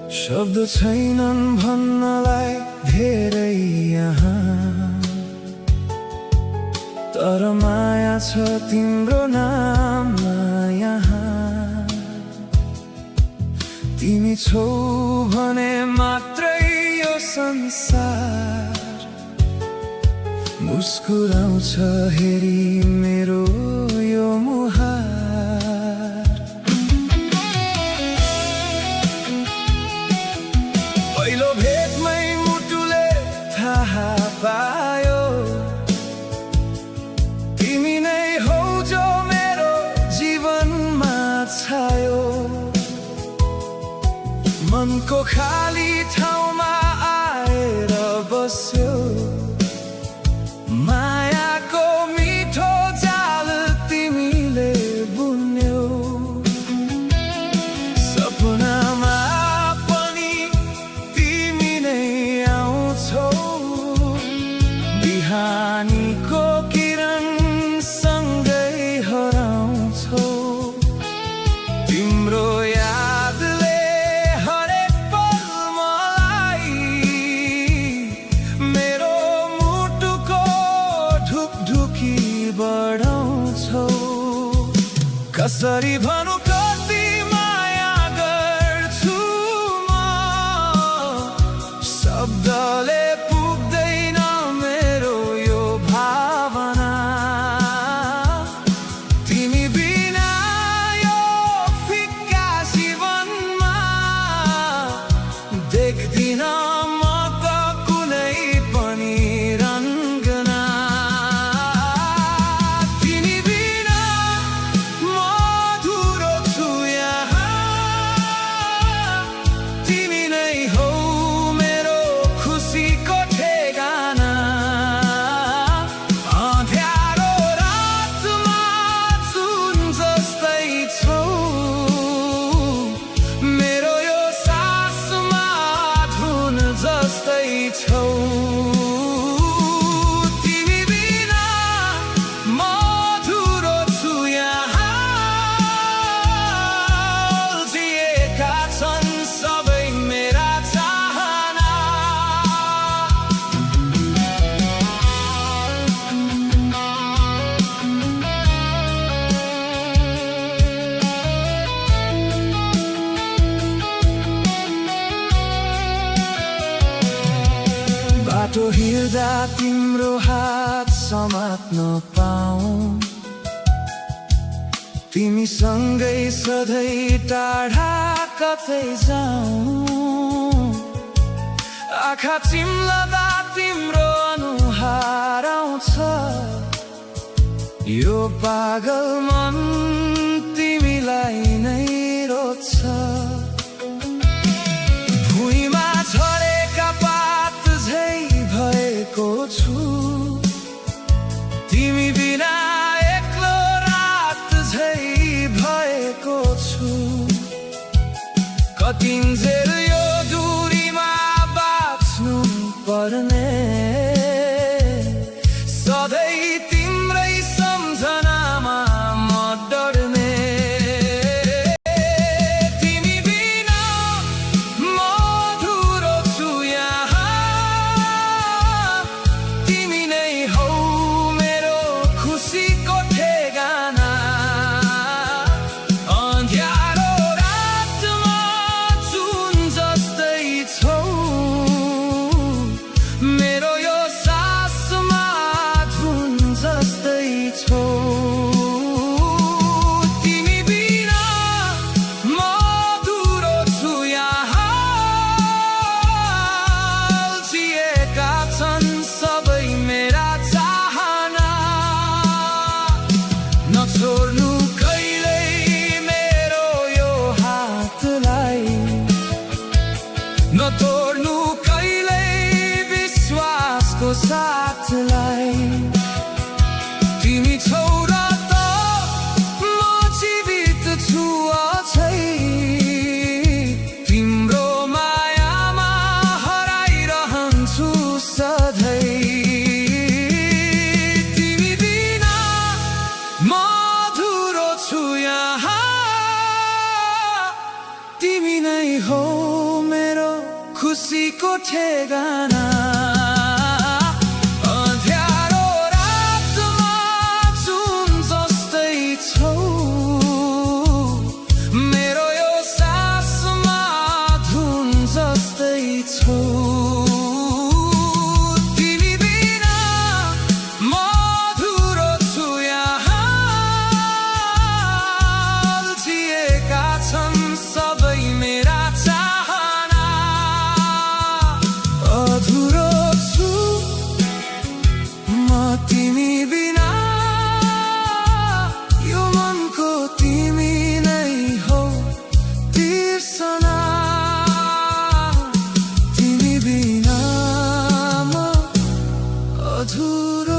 शब्द छैनन् भन्नलाई धेरै यहाँ, तर माया छ तिम्रो नाममा यहाँ। तिमी छौ भने मात्रै यो संसार मुस्कुराउँछ हेरी मेरो यो मुहार। पहिलो भेटमै मुटुले थाहा पायो, तिमी नै हौ जो मेरो जीवनमा छायो। मनको खाली ठाउँमा आएर बस्यो, मायाको मिठो जाल तिमीले बुन्यौ। सपनामा पनि तिमी नै आउँछौ, बिहानीको किरण सँगै हराउँछौ। तिम्रो यादले हरेक पल मलाई मेरो मुटुको ढुकढुकी बढाउँछौ। कसरी भनु कति माया गर्छु म, शब्दले पुग्दैन मेरो यो भावना। तिमी बिना यो फिक्का जीवनमा देख्दिन म त कुनै पनि रङ्गना। तिमी बिना मधुरो छु यहाँ, तिमी नै हौ मेरो खुसीको ठेगाना। अँध्यारो रातमा जुन जस्तै छौ, मेरो यो सासमा धुन जस्तै छौ। तिमी बिना मधुरो छु यहाँ, जिएका छन् सबै मेरा चाहना। बाटो हिँड्दा तिम्रो हात समात्न पाऊँ, तिमीसँगै सधैँ टाढा कतै जाऊँ। आँखा चिम्लदा तिम्रो अनुहार आउँछ, यो पागल मन तिमीलाई नै रोज्छ। भुइँमा झरेका पात झै भएको छु, तिमी बिना एक्लो रात झै भएको छु। कतिन्जेल यो दूरीमा बाँच्नु पर्ने, सधैँ तिम्रै सम्झनामा म डर्ने। तिमी बिना मधुरो छु यहाँ, तिमी नै हौ मेरो खुसीको ठेगाना। अँध्यारो रातमा जुन जस्तै छौ, मेरो यो सासमा धुन जस्तै छौ। तिमी बिना मधुरो छु यहाँ, जिएका छन् सबै मेरा चाहना। नछोड्नु कहिल्यै मेरो यो हातलाई, नतोड्नु कहिल्यै विश्वासको साथलाई। तिमी छौ र त म जीवित छु अझै, तिम्रो मायामा हराइरहन्छु सधैँ। तिमी बिना मधुरो छु यहाँ, तिमी नै हो मेरो खुसीको ठेगाना अँध्यारो रातमा जुन जस्तै छौ मेरो यो सासमा धुन जस्तै छौ तिमी बिना मधुरो छु यहाँ जिएका छन् सबै मेरा चाहना अधुरो छु म तिमी बिना यो मनको तिमी नै हौ तिर्सना तिमी बिना म अधुरो